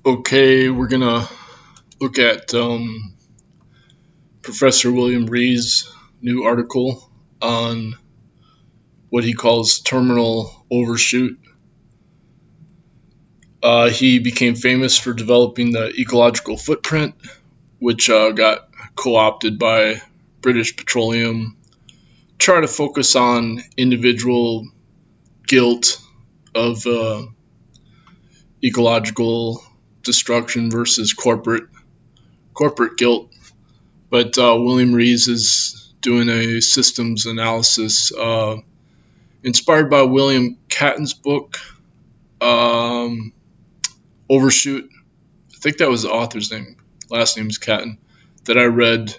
Okay, we're gonna look at Professor William Rees' new article on what he calls terminal overshoot. He became famous for developing the ecological footprint, which got co-opted by British Petroleum. Try to focus on individual guilt of ecological destruction versus corporate guilt. But William Rees is doing a systems analysis inspired by William Catton's book, Overshoot. I think that was the author's name. Last name is Catton. That I read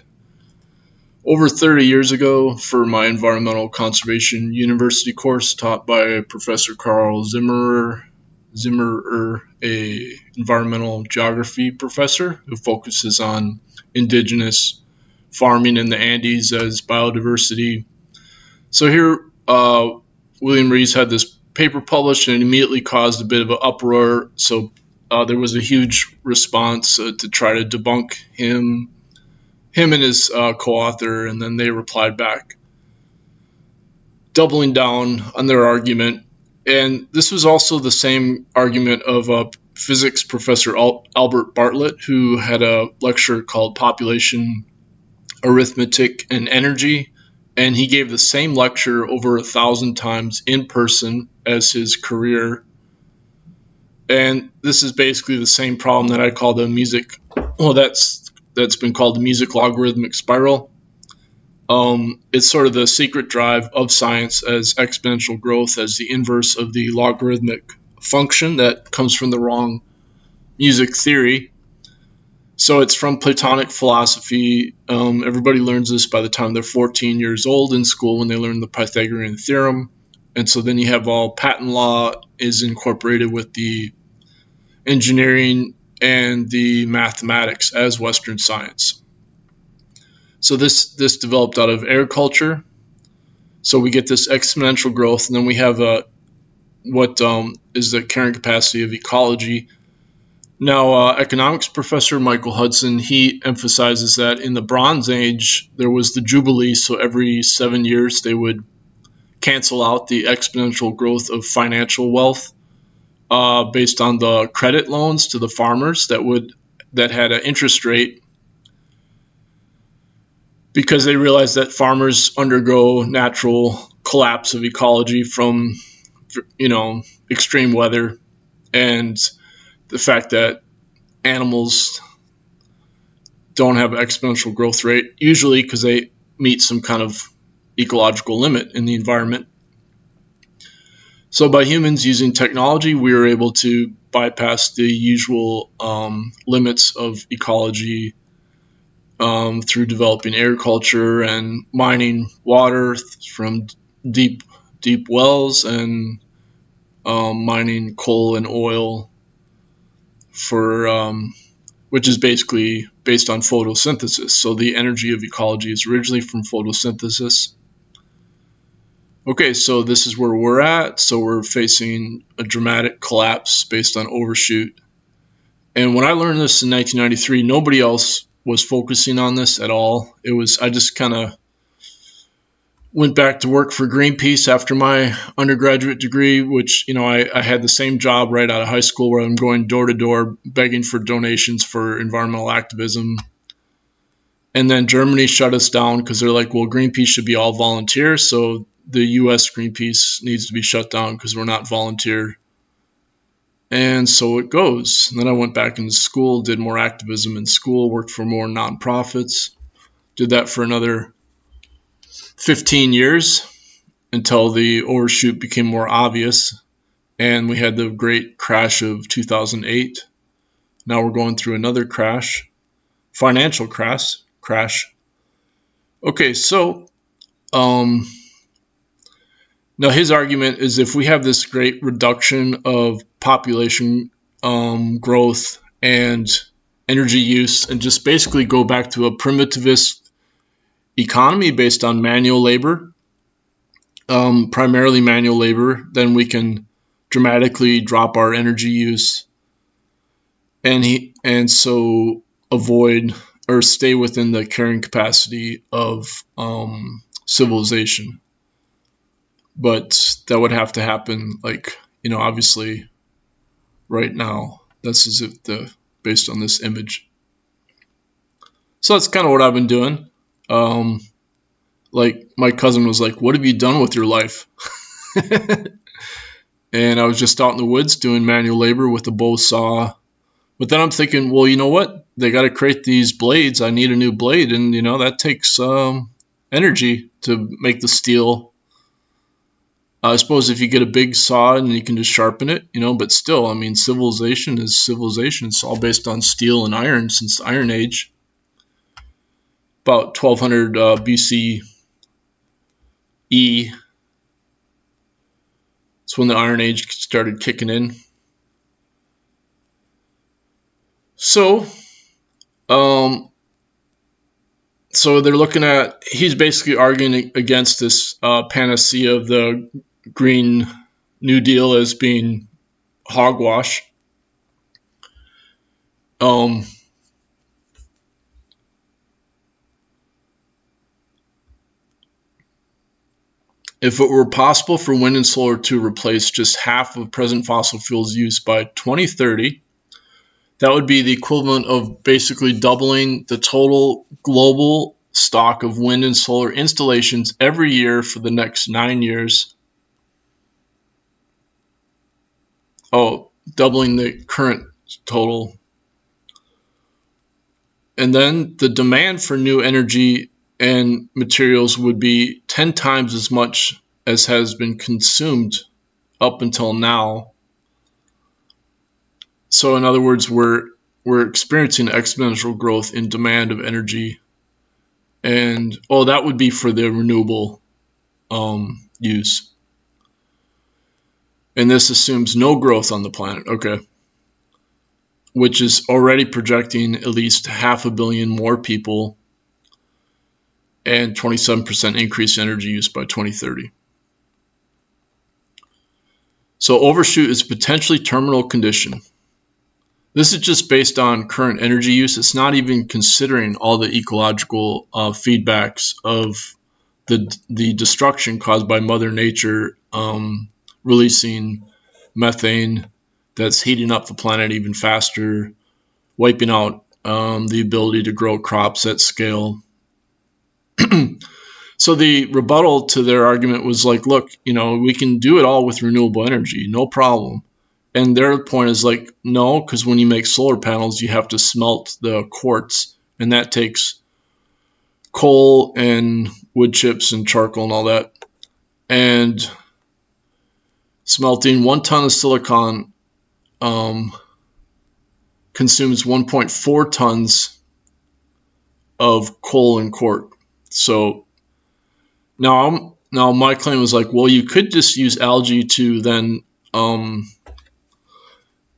over 30 years ago for my environmental conservation university course taught by Professor Carl Zimmerer, a environmental geography professor who focuses on indigenous farming in the Andes as biodiversity. So here, William Rees had this paper published and it immediately caused a bit of an uproar. So there was a huge response to try to debunk him and his co-author, and then they replied back, doubling down on their argument. And this was also the same argument of physics professor Albert Bartlett, who had a lecture called Population, Arithmetic, and Energy, and he gave the same lecture over 1,000 times in person as his career. And this is basically the same problem that I call the music, that's been called the music logarithmic spiral. It's sort of the secret drive of science as exponential growth as the inverse of the logarithmic function that comes from the wrong music theory. So it's from Platonic philosophy. Everybody learns this by the time they're 14 years old in school when they learn the Pythagorean theorem. And so then you have all patent law is incorporated with the engineering and the mathematics as Western science. So this developed out of agriculture. So we get this exponential growth, and then we have what is the carrying capacity of ecology. Now, economics professor Michael Hudson, he emphasizes that in the Bronze Age, there was the Jubilee, so every 7 years they would cancel out the exponential growth of financial wealth based on the credit loans to the farmers that had an interest rate, because they realized that farmers undergo natural collapse of ecology from, extreme weather and the fact that animals don't have an exponential growth rate, usually because they meet some kind of ecological limit in the environment. So by humans using technology, we were able to bypass the usual limits of ecology through developing agriculture and mining water from deep wells and mining coal and oil for which is basically based on photosynthesis. So the energy of ecology is originally from photosynthesis. Okay, so this is where we're at. So we're facing a dramatic collapse based on overshoot. And when I learned this in 1993, nobody else was focusing on this at all. I just kind of went back to work for Greenpeace after my undergraduate degree, which, I had the same job right out of high school where I'm going door to door begging for donations for environmental activism. And then Germany shut us down because they're like, well, Greenpeace should be all volunteer. So the U.S. Greenpeace needs to be shut down because we're not volunteer. And so it goes. And then I went back into school, did more activism in school, worked for more nonprofits, did that for another 15 years until the overshoot became more obvious. And we had the great crash of 2008. Now we're going through another crash, financial crash. Okay, so now his argument is if we have this great reduction of population growth and energy use and just basically go back to a primitivist economy based on manual labor, primarily manual labor, then we can dramatically drop our energy use and so avoid or stay within the carrying capacity of civilization. But that would have to happen, like, obviously right now. This is based on this image. So that's kind of what I've been doing. Like, my cousin was like, "What have you done with your life?" And I was just out in the woods doing manual labor with a bow saw. But then I'm thinking, well, you know what? They got to create these blades. I need a new blade, and that takes energy to make the steel. I suppose if you get a big saw and you can just sharpen it, but still, I mean, civilization is civilization. It's all based on steel and iron since the Iron Age. About 1200 BCE. It's when the Iron Age started kicking in. So, so they're looking at, he's basically arguing against this panacea of the Green New Deal as being hogwash. If it were possible for wind and solar to replace just half of present fossil fuels use by 2030, that would be the equivalent of basically doubling the total global stock of wind and solar installations every year for the next 9 years. Oh, doubling the current total. And then the demand for new energy and materials would be 10 times as much as has been consumed up until now. So in other words, we're experiencing exponential growth in demand of energy. And that would be for the renewable use. And this assumes no growth on the planet, okay, which is already projecting at least 500 million more people and 27% increase in energy use by 2030. So overshoot is potentially terminal condition. This is just based on current energy use. It's not even considering all the ecological feedbacks of the destruction caused by Mother Nature releasing methane that's heating up the planet even faster, wiping out the ability to grow crops at scale. So the rebuttal to their argument was like, look, we can do it all with renewable energy, no problem. And their point is like, no, because when you make solar panels, you have to smelt the quartz, and that takes coal and wood chips and charcoal and all that. And smelting 1 ton of silicon consumes 1.4 tons of coal and cork. So now my claim was like, well, you could just use algae to then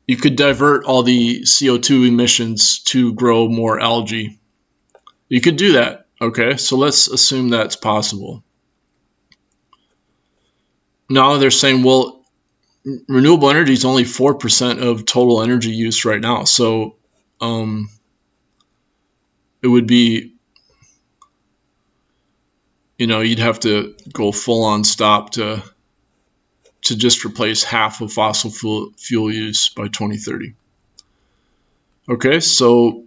you could divert all the CO2 emissions to grow more algae. You could do that, okay? So let's assume that's possible. Now they're saying, well, renewable energy is only 4% of total energy use right now. So it would be, you'd have to go full on stop to just replace half of fossil fuel use by 2030. Okay, so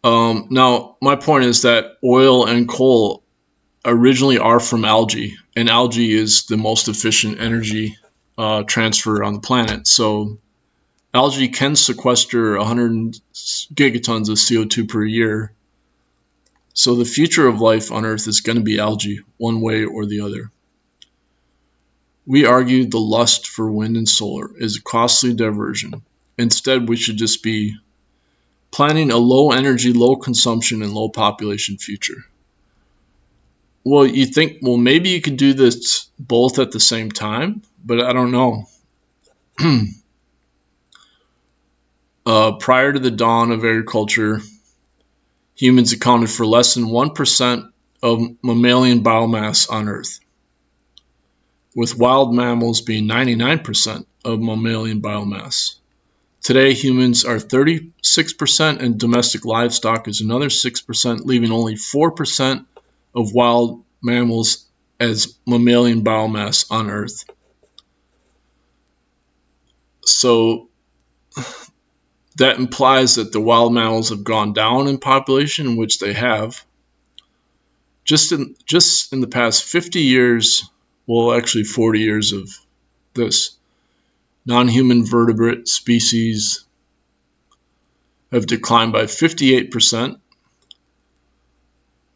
now my point is that oil and coal originally are from algae, and algae is the most efficient energy transfer on the planet. So algae can sequester 100 gigatons of CO2 per year. So the future of life on Earth is going to be algae, one way or the other. We argued the lust for wind and solar is a costly diversion. Instead, we should just be planning a low energy, low consumption, and low population future. Well, you think, well, maybe you could do this both at the same time, but I don't know. Prior to the dawn of agriculture, humans accounted for less than 1% of mammalian biomass on Earth. with wild mammals being 99% of mammalian biomass. Today, humans are 36% and domestic livestock is another 6%, leaving only 4% of wild mammals as mammalian biomass on Earth. So that implies that the wild mammals have gone down in population, which they have. Just in the past 50 years, well, actually 40 years of this, non-human vertebrate species have declined by 58%.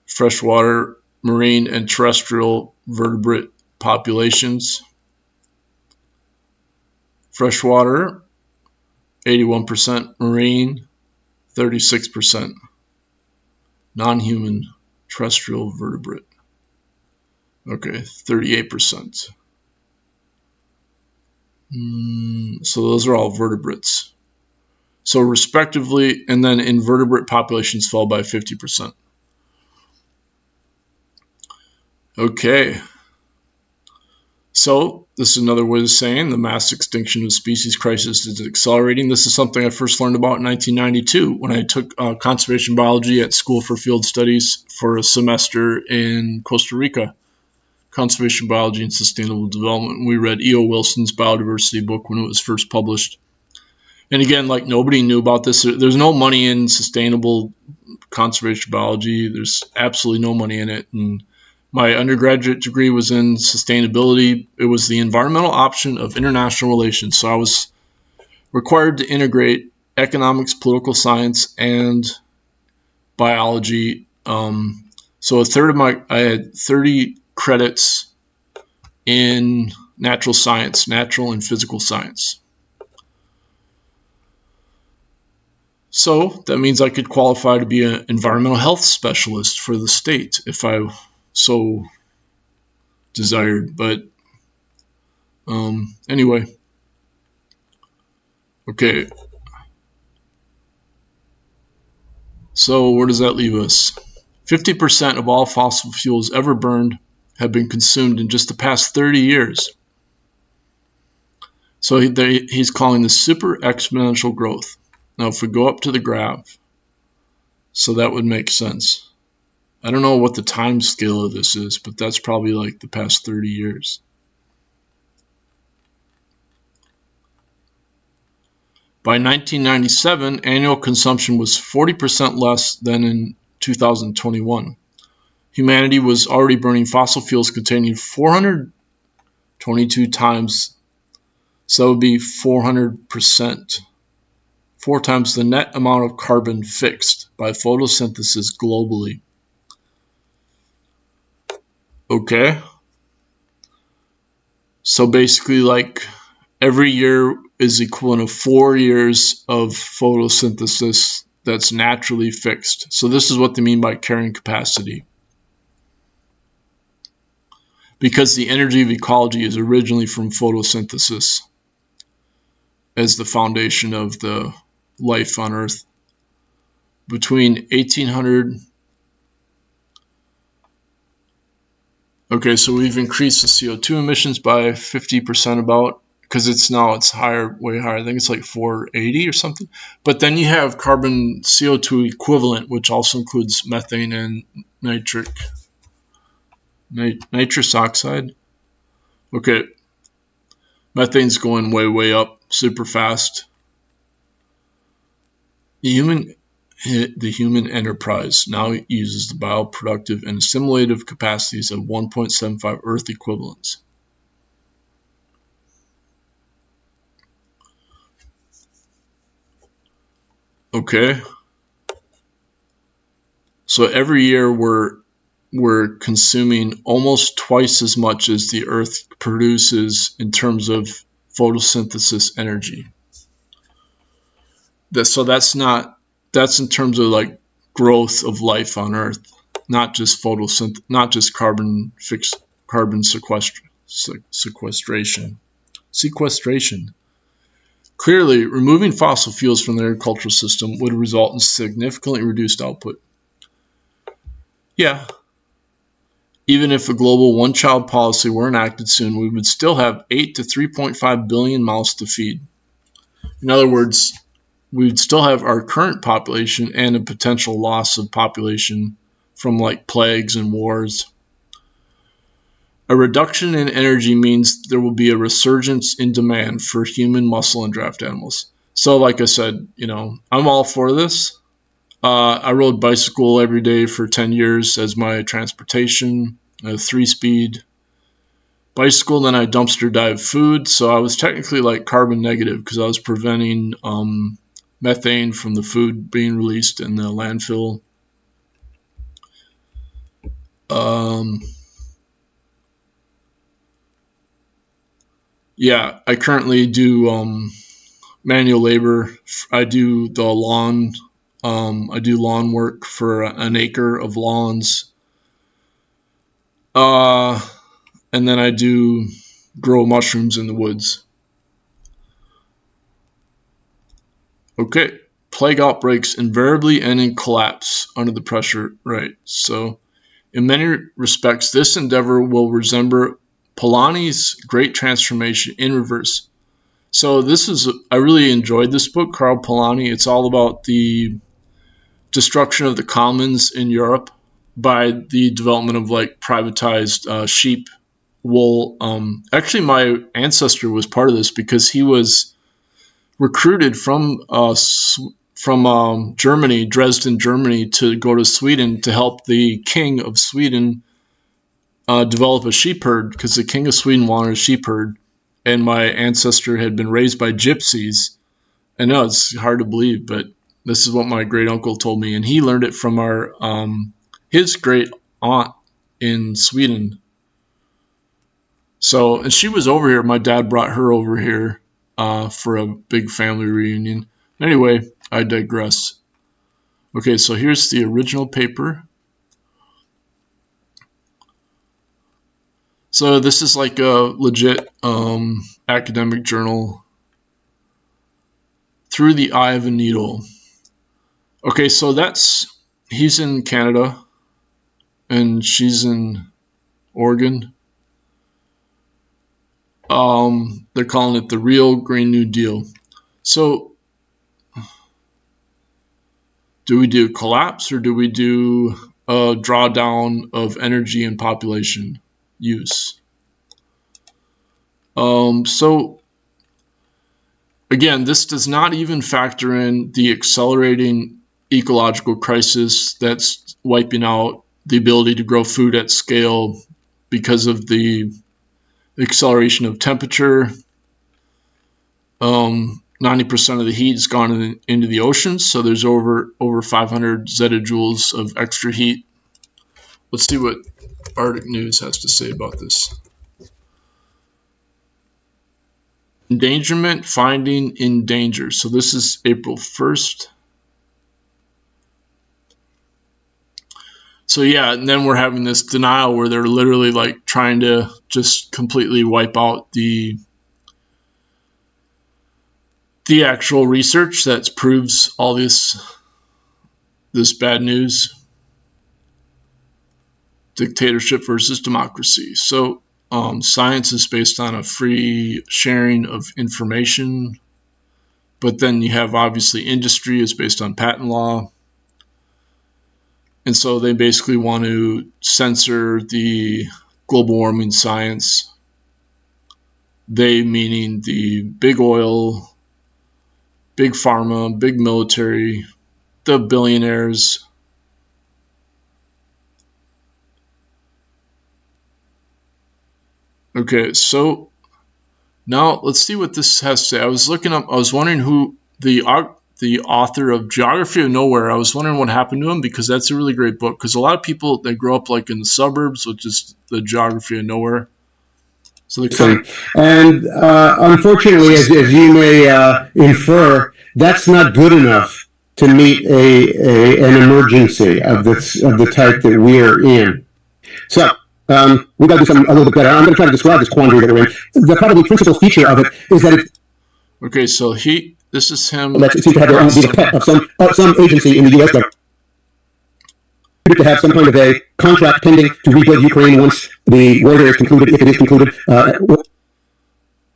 Freshwater, marine, and terrestrial vertebrate populations. Freshwater, 81%, marine, 36%, non-human terrestrial vertebrate. Okay, 38%. So those are all vertebrates. So respectively, and then invertebrate populations fell by 50%. Okay. So this is another way of saying the mass extinction of species crisis is accelerating. This is something I first learned about in 1992 when I took conservation biology at School for Field Studies for a semester in Costa Rica. Conservation Biology and Sustainable Development. We read E.O. Wilson's biodiversity book when it was first published. And again, like nobody knew about this. There's no money in sustainable conservation biology. There's absolutely no money in it. And my undergraduate degree was in sustainability. It was the environmental option of international relations. So I was required to integrate economics, political science, and biology. So a third of I had 30 credits in natural science, natural and physical science. So that means I could qualify to be an environmental health specialist for the state if I so desired. But anyway, okay. So where does that leave us? 50% of all fossil fuels ever burned have been consumed in just the past 30 years. So he's calling this super exponential growth. Now, if we go up to the graph, so that would make sense. I don't know what the time scale of this is, but that's probably like the past 30 years. By 1997, annual consumption was 40% less than in 2021. Humanity was already burning fossil fuels containing 422 times, so it would be 400%, 4 times the net amount of carbon fixed by photosynthesis globally. Okay. So basically, like every year is equivalent of 4 years of photosynthesis that's naturally fixed. So this is what they mean by carrying capacity. Because the energy of ecology is originally from photosynthesis as the foundation of the life on Earth. Between 1800... Okay, so we've increased the CO2 emissions by 50% about, because it's higher, way higher. I think it's like 480 or something. But then you have carbon CO2 equivalent, which also includes methane and nitrous oxide. Okay, methane's going way, way up super fast. The human enterprise now uses the bioproductive and assimilative capacities of 1.75 Earth equivalents. Okay. So every year we're consuming almost twice as much as the Earth produces in terms of photosynthesis energy. That's in terms of like growth of life on Earth, not just not just carbon sequestration. Clearly, removing fossil fuels from the agricultural system would result in significantly reduced output. Yeah, Even if a global one-child policy were enacted soon, we would still have 8 to 3.5 billion mouths to feed. In other words, we would still have our current population and a potential loss of population from like plagues and wars. A reduction in energy means there will be a resurgence in demand for human muscle and draft animals. So like I said, I'm all for this. I rode bicycle every day for 10 years as my transportation, a 3-speed bicycle. Then I dumpster dive food. So I was technically like carbon negative because I was preventing methane from the food being released in the landfill. Yeah, I currently do manual labor. I do the lawn. I do lawn work for an acre of lawns. And then I do grow mushrooms in the woods. Okay, plague outbreaks invariably end in collapse under the pressure, right? So, in many respects, this endeavor will resemble Polanyi's Great Transformation in reverse. So I really enjoyed this book, Karl Polanyi. It's all about the destruction of the commons in Europe by the development of like privatized sheep wool. Actually, my ancestor was part of this because he was recruited from Germany, Dresden, Germany, to go to Sweden to help the king of Sweden develop a sheep herd because the king of Sweden wanted a sheep herd, and my ancestor had been raised by gypsies. I know it's hard to believe, but this is what my great uncle told me, and he learned it from his great aunt in Sweden. So, and she was over here. My dad brought her over here for a big family reunion. Anyway, I digress. Okay, so here's the original paper. So this is like a legit academic journal. Through the Eye of a Needle. Okay, so he's in Canada and she's in Oregon. They're calling it the Real Green New Deal. So do we do collapse or do we do a drawdown of energy and population use? So again, this does not even factor in the accelerating ecological crisis that's wiping out the ability to grow food at scale because of the acceleration of temperature. 90% of the heat has gone into the oceans, so there's over 500 zettajoules of extra heat. Let's see what Arctic News has to say about this. Endangerment finding in danger. So this is April 1st. So yeah, and then we're having this denial where they're literally like trying to just completely wipe out the actual research that proves all this bad news. Dictatorship versus democracy. So science is based on a free sharing of information, but then you have obviously industry is based on patent law. And so they basically want to censor the global warming science. They meaning the big oil, big pharma, big military, the billionaires. Okay, so now let's see what this has to say. I was wondering who the author of Geography of Nowhere, I was wondering what happened to him because that's a really great book. Because a lot of people, they grow up like in the suburbs, which is the Geography of Nowhere. So and unfortunately, as you may infer, that's not good enough to meet an emergency of the type that we're in. So we got to do something a little bit better. I'm going to try to describe this quandary that we're in. The probably principal feature of it is that okay, so this is him. It seems to have be the pet of some agency in the U.S. government. to have some kind of a contract pending to rebuild Ukraine once the war there is concluded, if it is concluded,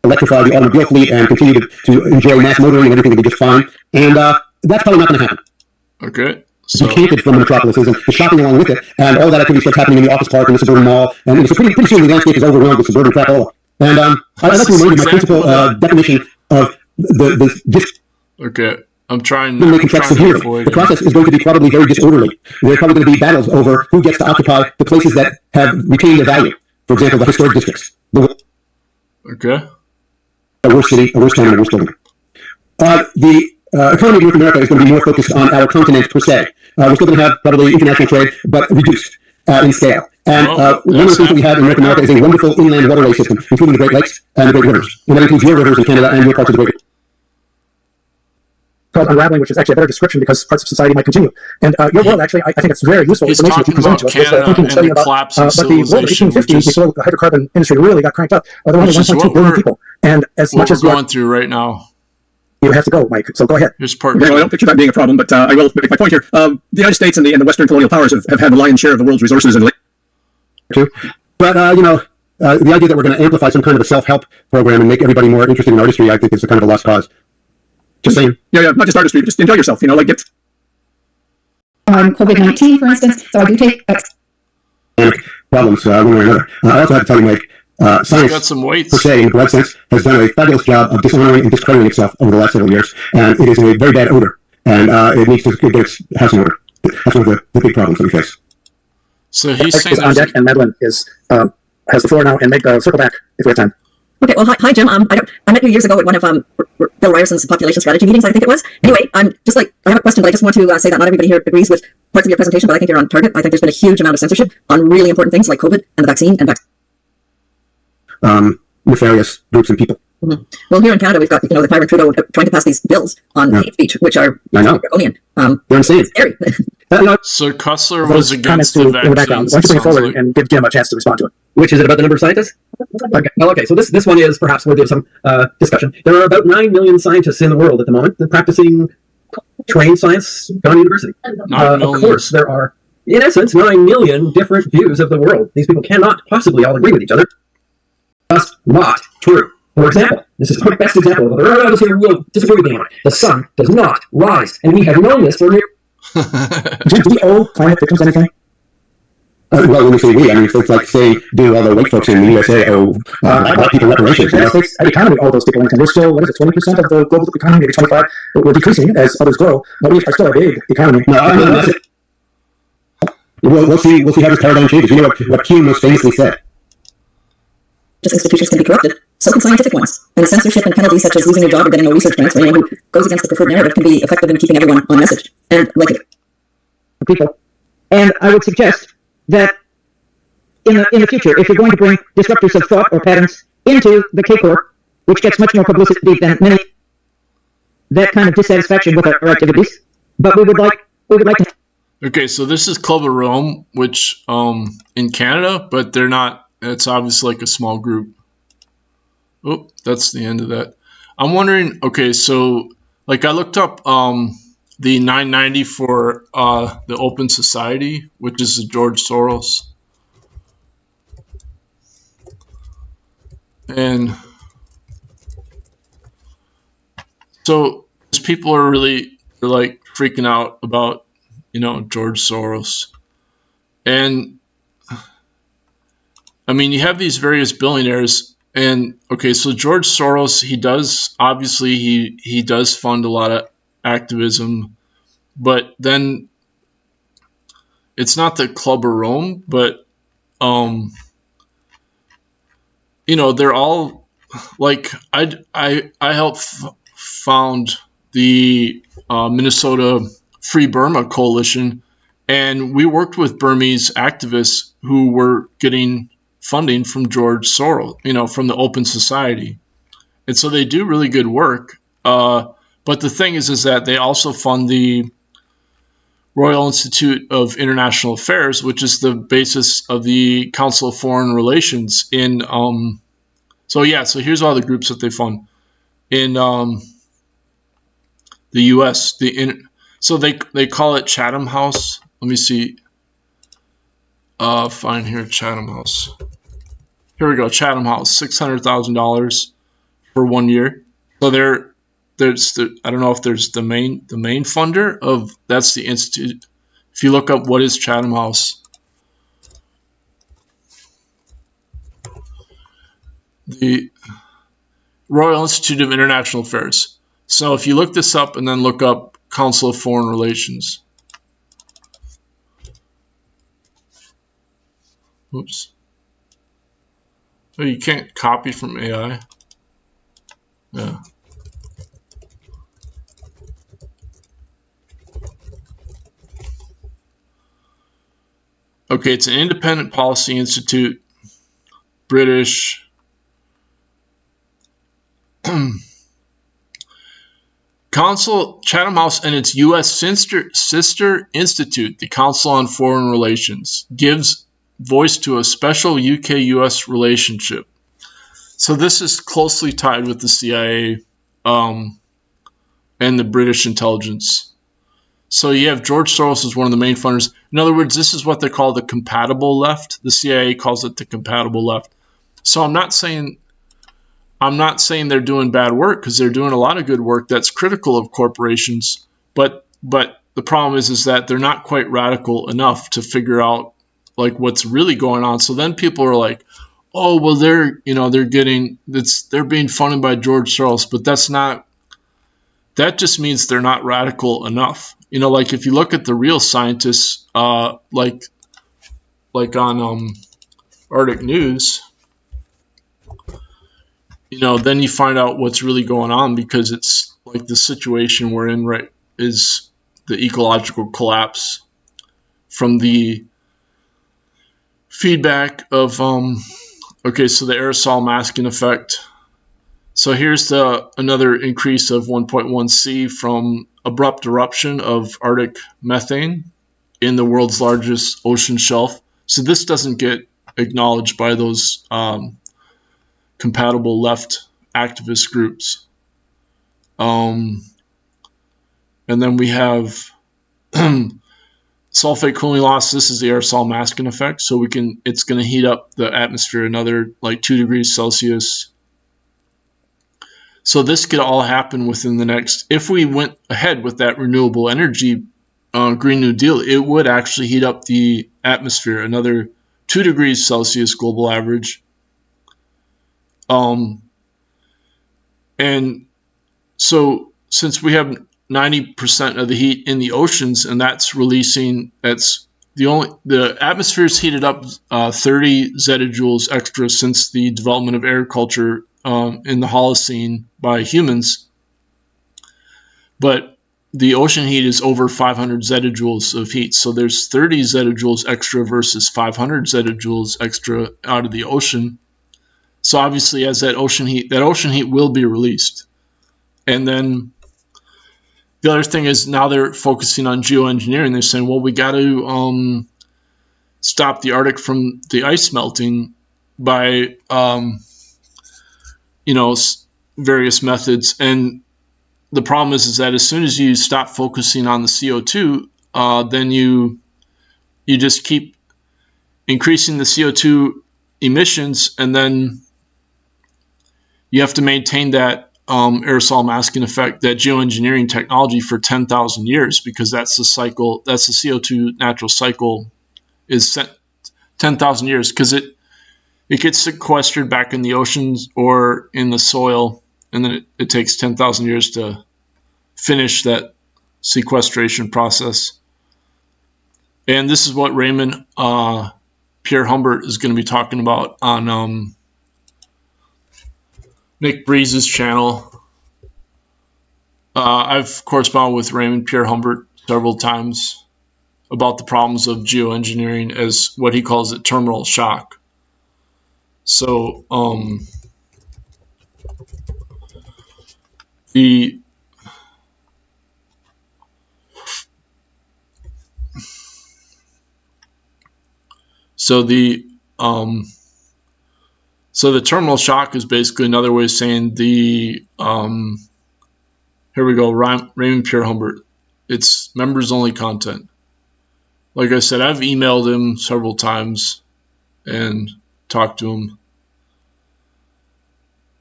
electrify the automobile fleet and continue to enjoy mass motoring and everything will be just fine. And that's probably not going to happen. Okay. So decanted from the metropolises and shopping along with it, and all that activity starts happening in the office park and the suburban mall, and it's pretty soon the landscape is overwhelmed with suburban crapola. And I'd like to remind you my principal definition of the okay. I'm trying to track severely. The process is going to be probably very disorderly. There's probably going to be battles over who gets to occupy the places that have retained their value. For example, the historic districts. Okay. A worse city, a worse town, and a worse building. The economy of North America is going to be more focused on our continent per se. We're still going to have probably international trade, but reduced in scale. And one of the things that we have in North America is a wonderful inland waterway system, including the Great Lakes and the Great Rivers. And that includes your rivers in Canada and your parts of the Great called Unraveling, which is actually a better description because parts of society might continue. And your world, actually, I think it's very useful information that you present to us. Thinking, studying about, but the world of 1850, before the hydrocarbon industry really got cranked up, there were only 1.2 billion people. And as much as we're going through right now, you have to go, Mike. So go ahead. Here's part well, I don't picture that being a problem, but I will make my point here. The United States and the Western colonial powers have had the lion's share of the world's resources. But the idea that we're going to amplify some kind of a self-help program and make everybody more interested in artistry, I think is a kind of a lost cause. Just saying. Yeah, not just artistry, but just enjoy yourself. Like get COVID-19, for instance. So I do take problems one way or another. I also have to tell you, Mike, science got some weights. per se, in the broad sense, has done a fabulous job of dishonoring and discrediting itself over the last several years, and it is a very bad odor, and it needs to get its house in order. That's one of the big problems that we face. So he's saying on deck, and Madeline has the floor now, and make circle back if we have time. Okay, well, hi, Jim. I met you years ago at one of Bill Ryerson's population strategy meetings, I think it was. Anyway, I have a question, but I just want to say that not everybody here agrees with parts of your presentation, but I think you're on target. I think there's been a huge amount of censorship on really important things like COVID and the vaccine and nefarious groups and people. Mm-hmm. Well, here in Canada, we've got the Prime Trudeau trying to pass these bills on hate speech, which are draconian. They're insane. Scary. So Cussler was against the vaccine. In the background. Why don't you bring it forward and give Jim a chance to respond to it? Which is it about the number of scientists? Okay. Well, okay. So this one is perhaps worthy of some discussion. There are about 9 million scientists in the world at the moment practicing trained science on university. Of course, there are, in essence, 9 million different views of the world. These people cannot possibly all agree with each other. That's not true. For example, this is the best example of there are others here who will disagree with me on it. The sun does not rise, and we have known this for years. Do we owe climate victims anything? Well, when we say we, I mean, it's like saying, do all the white folks in the USA owe black people reparations? The economy, all those people income. We're still, 20% of the global economy, maybe 25%. We're decreasing as others grow, but we are still a big economy. We'll see how this paradigm changes. You know what Hume most famously said. Institutions can be corrupted, so can scientific ones. And censorship and penalties such as losing your job or getting no research grants for anyone who goes against the preferred narrative can be effective in keeping everyone on message. And people. And I would suggest that in the future, if you're going to bring disruptors of thought or patterns into the K-Corps, which gets much more publicity than many, that kind of dissatisfaction with our activities, but we would like to. Okay, so this is Club of Rome, which in Canada, but they're not. It's obviously like a small group. Oh, that's the end of that. I'm wondering, okay, so like I looked up the 990 for the Open Society, which is George Soros. And so people are really like freaking out about, George Soros. And I mean, you have these various billionaires, and okay, so George Soros, he does fund a lot of activism, but then it's not the Club of Rome, but they're all like I helped found the Minnesota Free Burma Coalition, and we worked with Burmese activists who were getting funding from George Soros, from the Open Society. And so they do really good work. But the thing is that they also fund the Royal Institute of International Affairs, which is the basis of the Council of Foreign Relations in, so here's all the groups that they fund in the U.S. So they call it Chatham House. Let me see. find here Chatham House. Here we go, Chatham House, $600,000 for 1 year. So there's the, I don't know if there's the main funder of, that's the institute. If you look up what is Chatham House, the Royal Institute of International Affairs. So if you look this up and then look up Council of Foreign Relations. Oops. Oh, you can't copy from AI. Yeah. Okay, it's an independent policy institute, British. Chatham House and its U.S. sister institute, the Council on Foreign Relations, gives voice to a special UK-US relationship. So this is closely tied with the CIA and the British intelligence. So you have George Soros as one of the main funders. In other words, this is what they call the compatible left. The CIA calls it the compatible left. So I'm not saying they're doing bad work, because they're doing a lot of good work that's critical of corporations. But the problem is that they're not quite radical enough to figure out like what's really going on. So then people are like, oh, well, they're being funded by George Soros, but that just means they're not radical enough. Like if you look at the real scientists, like on Arctic News, then you find out what's really going on, because it's like the situation we're in right is the ecological collapse from the feedback of okay, so the aerosol masking effect. So here's another increase of 1.1 C from abrupt eruption of Arctic methane in the world's largest ocean shelf. So this doesn't get acknowledged by those compatible left activist groups. And then we have sulfate cooling loss. This is the aerosol masking effect. So it's going to heat up the atmosphere another like 2 degrees Celsius. So this could all happen within the next, if we went ahead with that renewable energy Green New Deal, it would actually heat up the atmosphere another 2 degrees Celsius global average. And so since we have 90% of the heat in the oceans, and the atmosphere's heated up 30 zetajoules extra since the development of agriculture in the Holocene by humans, but the ocean heat is over 500 zetajoules of heat. So there's 30 zetajoules extra versus 500 zetajoules extra out of the ocean. So obviously, as that ocean heat will be released. And then the other thing is, now they're focusing on geoengineering. They're saying, well, we got to stop the Arctic from the ice melting by various methods. And the problem is that as soon as you stop focusing on the CO2, then you just keep increasing the CO2 emissions, and then you have to maintain that aerosol masking effect, that geoengineering technology, for 10,000 years, because that's the cycle. That's the CO2 natural cycle, is 10,000 years, because it gets sequestered back in the oceans or in the soil, and then it takes 10,000 years to finish that sequestration process. And this is what Raymond Pierre Humbert is going to be talking about on Nick Breeze's channel. I've corresponded with Raymond Pierre Humbert several times about the problems of geoengineering, as what he calls it, terminal shock. So the terminal shock is basically another way of saying the here we go, Raymond Pierre Humbert. It's members only content. like I said, I've emailed him several times and talked to him.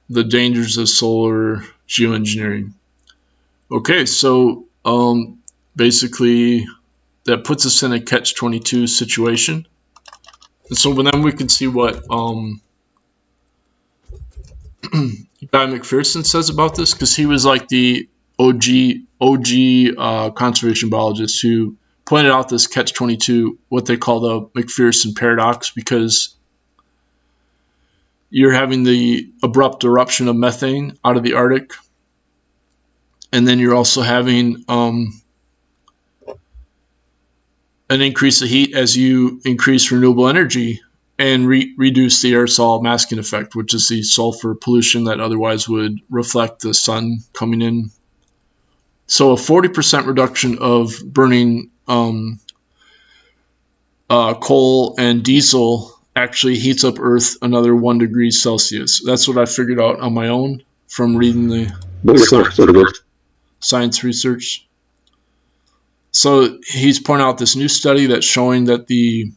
The dangers of solar geoengineering. Okay, so basically that puts us in a catch-22 situation. And so then we can see what Guy McPherson says about this, because he was like the OG conservation biologist who pointed out this catch-22, what they call the McPherson paradox, because you're having the abrupt eruption of methane out of the Arctic, and then you're also having an increase of heat as you increase renewable energy and reduce the aerosol masking effect, which is the sulfur pollution that otherwise would reflect the sun coming in. So a 40% reduction of burning coal and diesel actually heats up Earth another 1 degree Celsius. That's what I figured out on my own from reading the science research. So he's pointing out this new study that's showing that the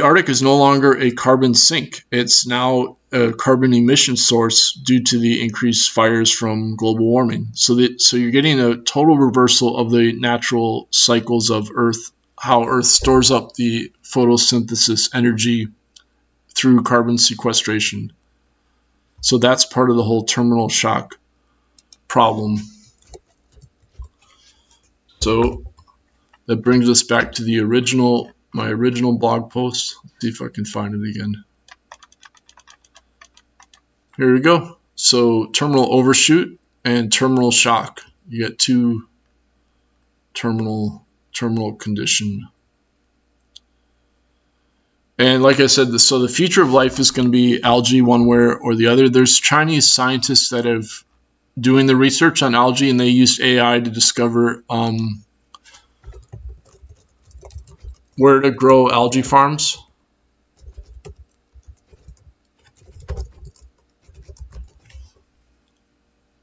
Arctic is no longer a carbon sink. It's now a carbon emission source due to the increased fires from global warming. So you're getting a total reversal of the natural cycles of Earth, how Earth stores up the photosynthesis energy through carbon sequestration. So that's part of the whole terminal shock problem. So that brings us back to the my original blog post. Let's see if I can find it again. Here we go. So terminal overshoot and terminal shock. You get two terminal condition. And like I said, so the future of life is going to be algae one way or the other. There's Chinese scientists that have doing the research on algae, and they used AI to discover where to grow algae farms.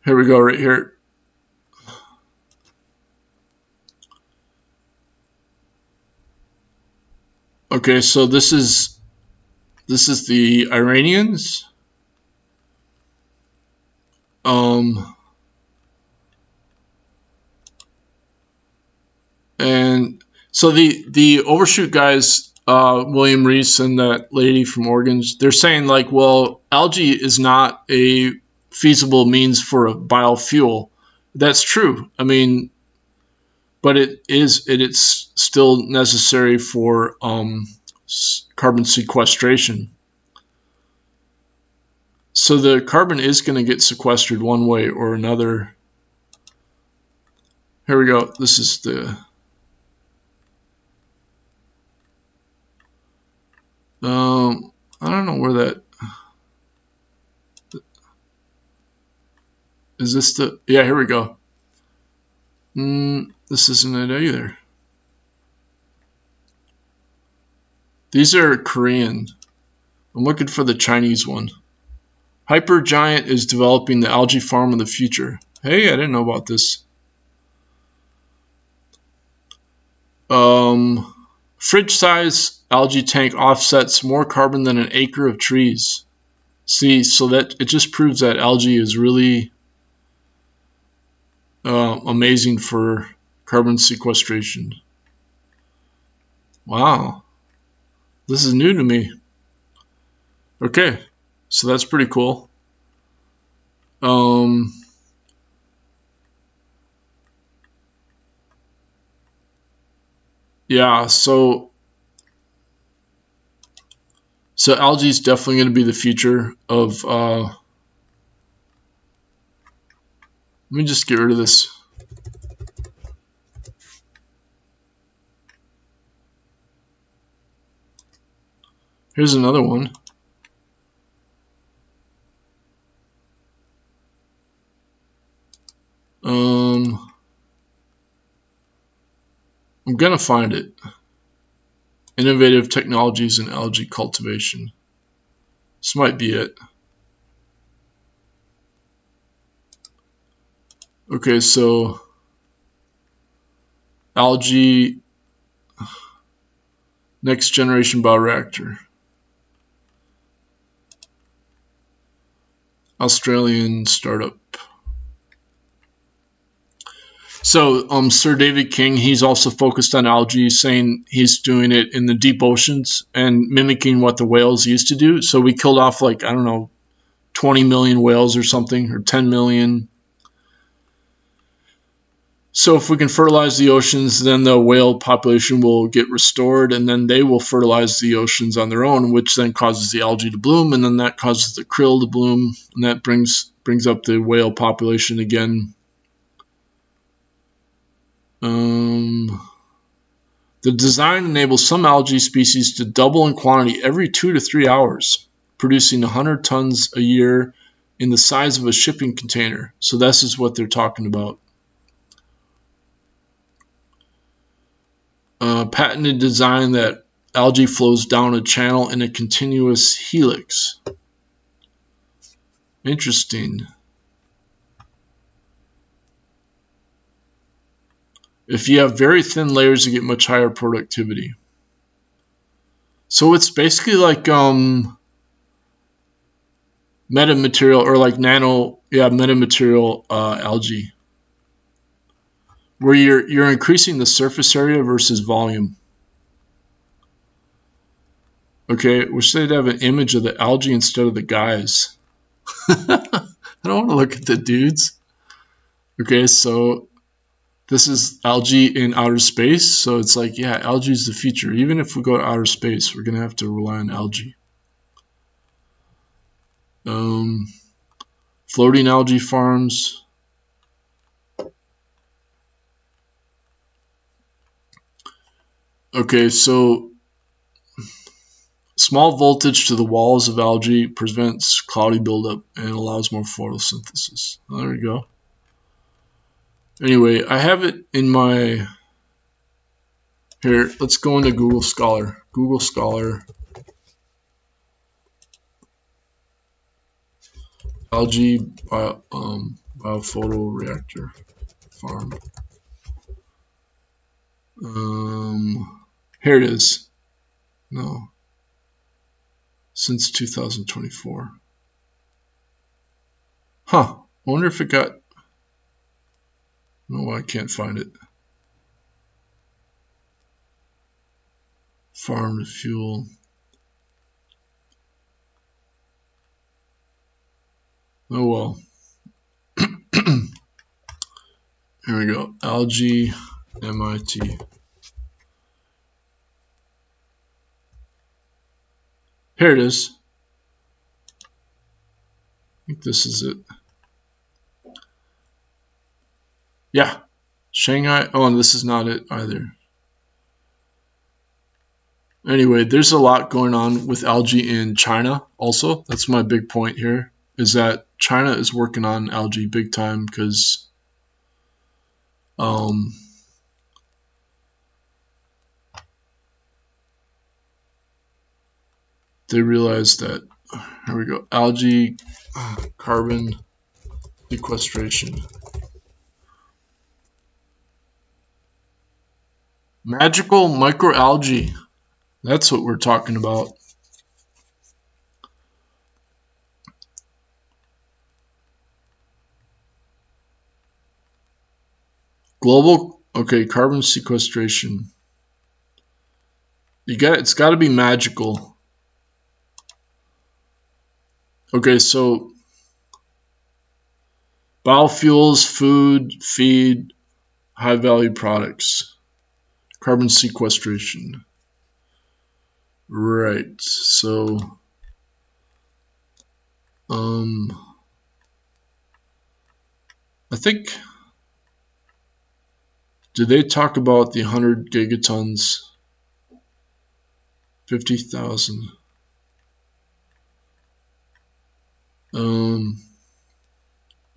Here we go, right here. Okay, so this is the Iranians. And so the overshoot guys, William Reese and that lady from Oregon, they're saying like, well, algae is not a feasible means for a biofuel. That's true. I mean, but it's still necessary for carbon sequestration. So the carbon is going to get sequestered one way or another. Here we go. This is the I don't know where that is. This the here we go. This isn't it either. These are Korean. I'm looking for the Chinese one. Hypergiant is developing the algae farm of the future. Hey, I didn't know about this. Fridge size algae tank offsets more carbon than an acre of trees. See, so that it just proves that algae is really amazing for carbon sequestration. Wow. This is new to me. Okay, so that's pretty cool. Yeah, so algae is definitely going to be the future of let me just get rid of this. Here's another one. I'm gonna find it. Innovative technologies in algae cultivation. This might be it. Okay, so algae. Next generation bioreactor. Australian startup. So Sir David King, he's also focused on algae, saying he's doing it in the deep oceans and mimicking what the whales used to do. So we killed off like, I don't know, 20 million whales or something, or 10 million. So if we can fertilize the oceans, then the whale population will get restored, and then they will fertilize the oceans on their own, which then causes the algae to bloom, and then that causes the krill to bloom, and that brings up the whale population again. The design enables some algae species to double in quantity every 2 to 3 hours, producing 100 tons a year in the size of a shipping container. So this is what they're talking about. Patented design that algae flows down a channel in a continuous helix. Interesting. If you have very thin layers, you get much higher productivity. So it's basically like metamaterial, or like metamaterial algae, where you're increasing the surface area versus volume. Okay, wish they'd have an image of the algae instead of the guys. I don't want to look at the dudes. Okay, so this is algae in outer space, so it's like, yeah, algae is the future. Even if we go to outer space, we're going to have to rely on algae. Floating algae farms. Okay, so small voltage to the walls of algae prevents cloudy buildup and allows more photosynthesis. Oh, there we go. Anyway, I have it in my... Here, let's go into Google Scholar. Google Scholar. Algae biophotoreactor farm. Here it is. No. Since 2024. Huh. I wonder if it got... No, I can't find it. Farm to fuel. Oh well. Here we go. Algae, MIT. Here it is. I think this is it. Yeah. Shanghai. Oh, and this is not it either. Anyway, there's a lot going on with algae in China also. That's my big point here, is that China is working on algae big time because they realized that, here we go, algae carbon sequestration. Magical microalgae. That's what we're talking about. Global, okay, carbon sequestration. It's got to be magical. Okay, so biofuels, food, feed, high value products. Carbon sequestration. Right, so I think, did they talk about the 100 gigatons? 50,000.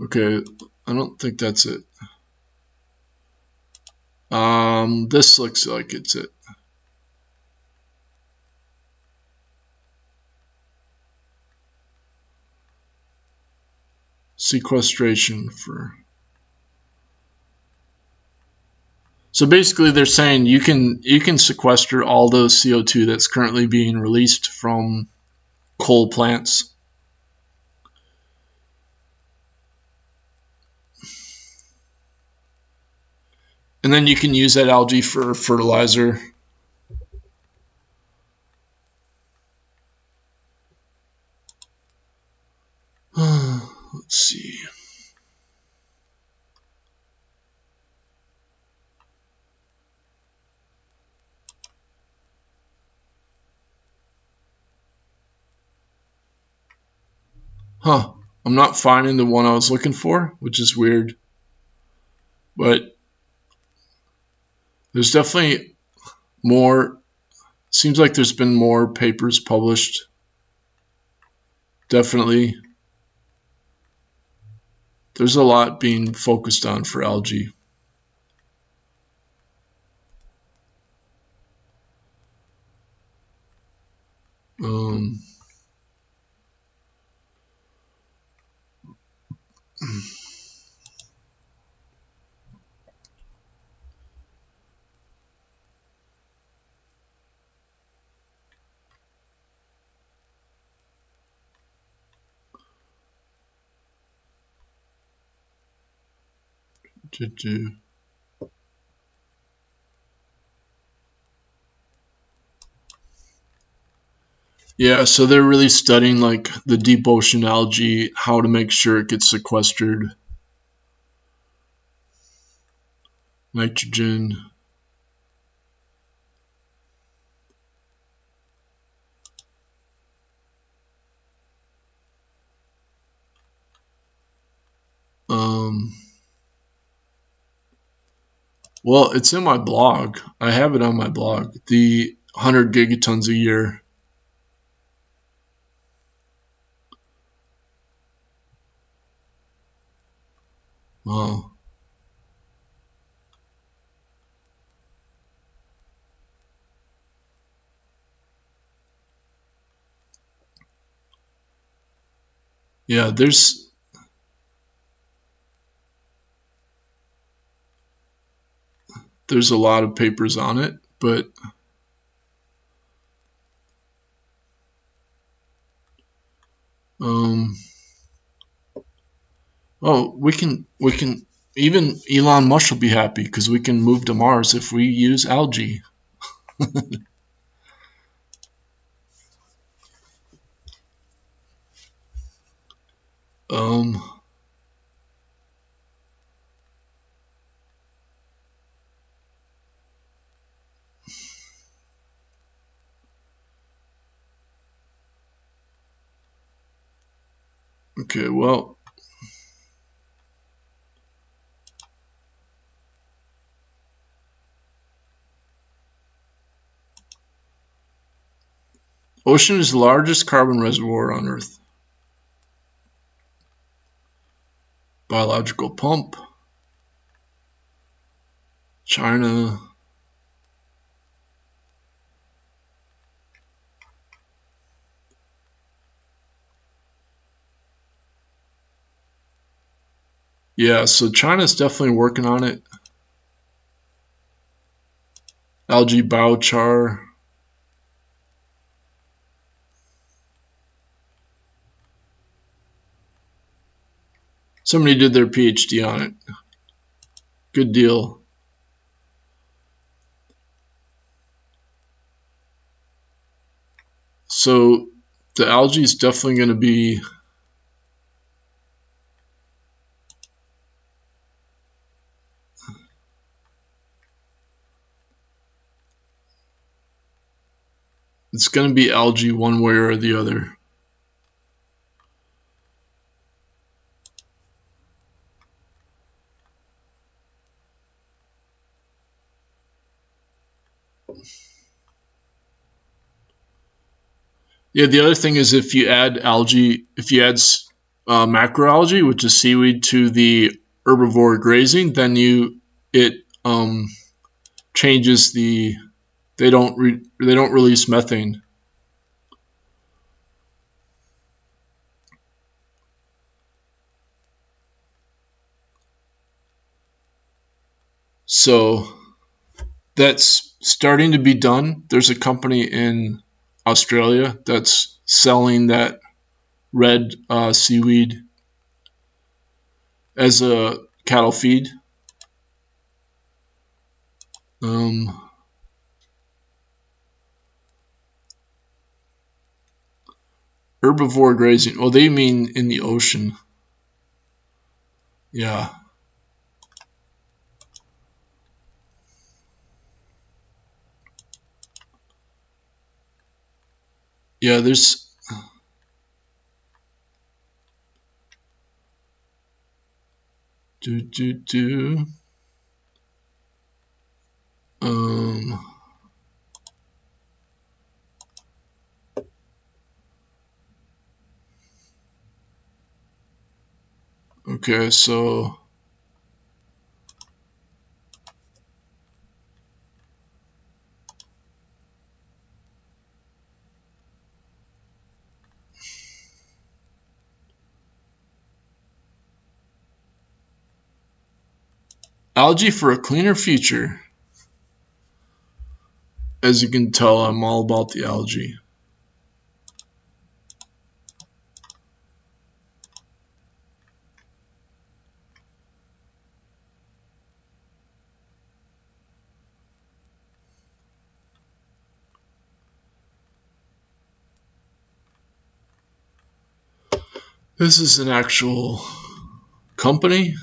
Okay, I don't think that's it. This looks like it's it. Sequestration for... So basically they're saying you can sequester all the CO2 that's currently being released from coal plants. And then you can use that algae for fertilizer. Let's see. Huh. I'm not finding the one I was looking for, which is weird. But there's definitely more. Seems like there's been more papers published. Definitely. There's a lot being focused on for algae. Yeah, so they're really studying like the deep ocean algae, how to make sure it gets sequestered. Nitrogen. Well, it's in my blog. I have it on my blog. The 100 gigatons a year. Wow. Yeah, there's a lot of papers on it, but oh, we can even Elon Musk will be happy because we can move to Mars if we use algae. Okay, well, ocean is the largest carbon reservoir on Earth. Biological pump. China. Yeah, so China's definitely working on it. Algae biochar. Somebody did their PhD on it. Good deal. So the algae is definitely going to be it's going to be algae one way or the other. Yeah, the other thing is if you add algae, if you add macroalgae, which is seaweed, to the herbivore grazing, then it changes the they don't release methane. So that's starting to be done. There's a company in Australia that's selling that red seaweed as a cattle feed. Herbivore grazing. Oh, they mean in the ocean. Yeah. Yeah, there's... Okay, so... Algae for a cleaner future. As you can tell, I'm all about the algae. This is an actual company.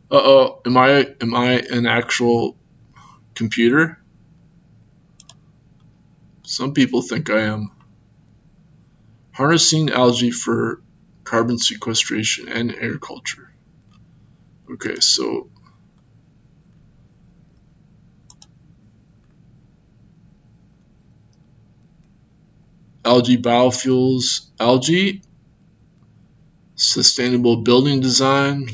Uh-oh, am I an actual computer? Some people think I am. Harnessing algae for carbon sequestration and agriculture. Okay, so algae biofuels, algae, sustainable building design.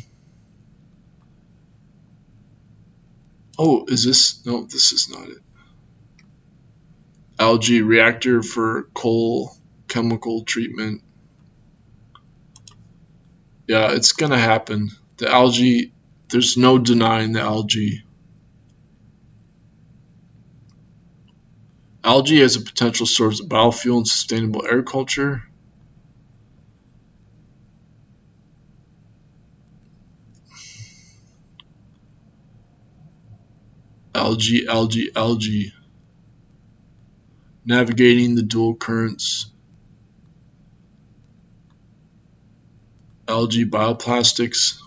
Oh, is this? No, this is not it. Algae reactor for coal chemical treatment. Yeah, it's gonna happen. The algae, there's no denying the algae. Algae as a potential source of biofuel and sustainable agriculture. Algae, algae, algae. Navigating the dual currents. Algae bioplastics.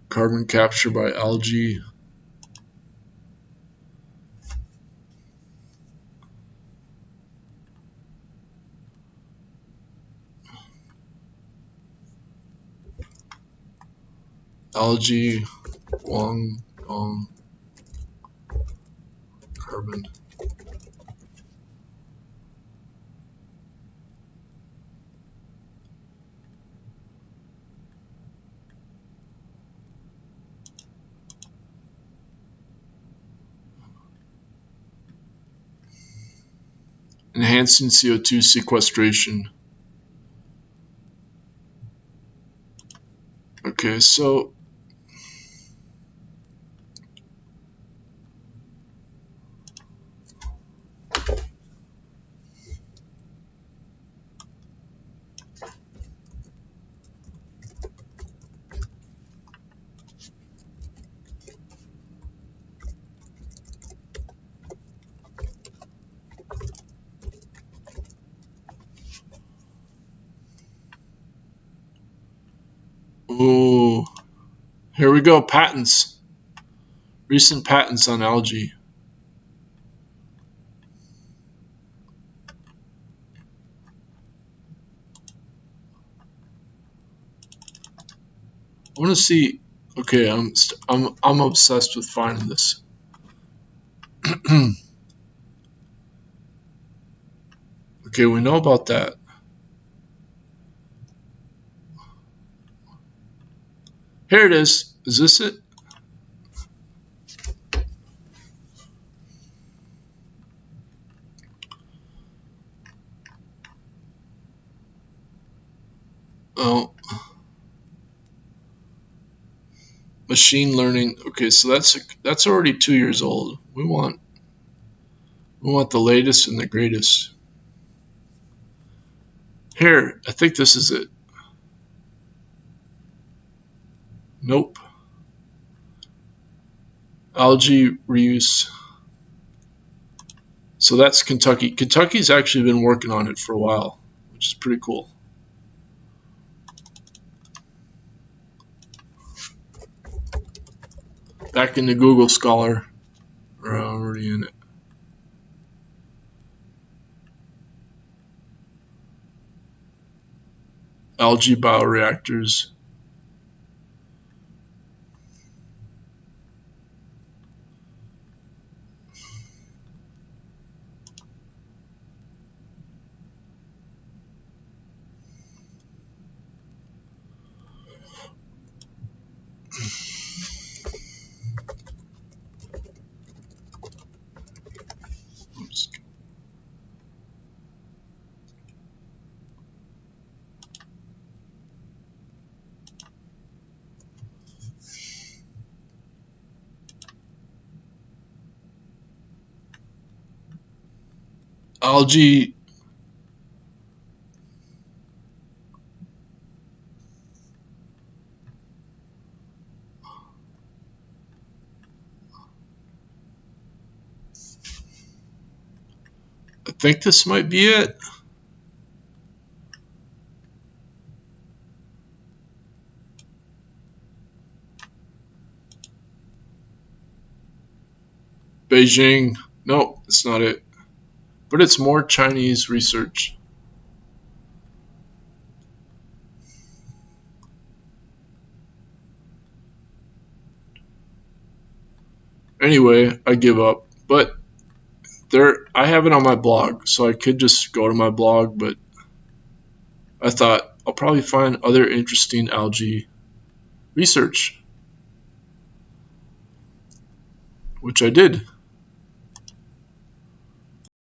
Carbon capture by algae. Algae, long carbon. Enhancing CO2 sequestration. Okay, so oh, here we go, patents. Recent patents on algae. I want to see. Okay, I'm obsessed with finding this. Okay, we know about that. Here it is. Is this it? Oh, machine learning. Okay, so that's already 2 years old. We want the latest and the greatest. Here, I think this is it. Nope. Algae reuse. So that's Kentucky. Kentucky's actually been working on it for a while, which is pretty cool. Back in the Google Scholar. We're already in it. Algae bioreactors. Oops. Algae. I think this might be it. Beijing. No, it's not it. But it's more Chinese research. Anyway, I give up. But I have it on my blog, so I could just go to my blog, but I thought I'll probably find other interesting algae research, which I did.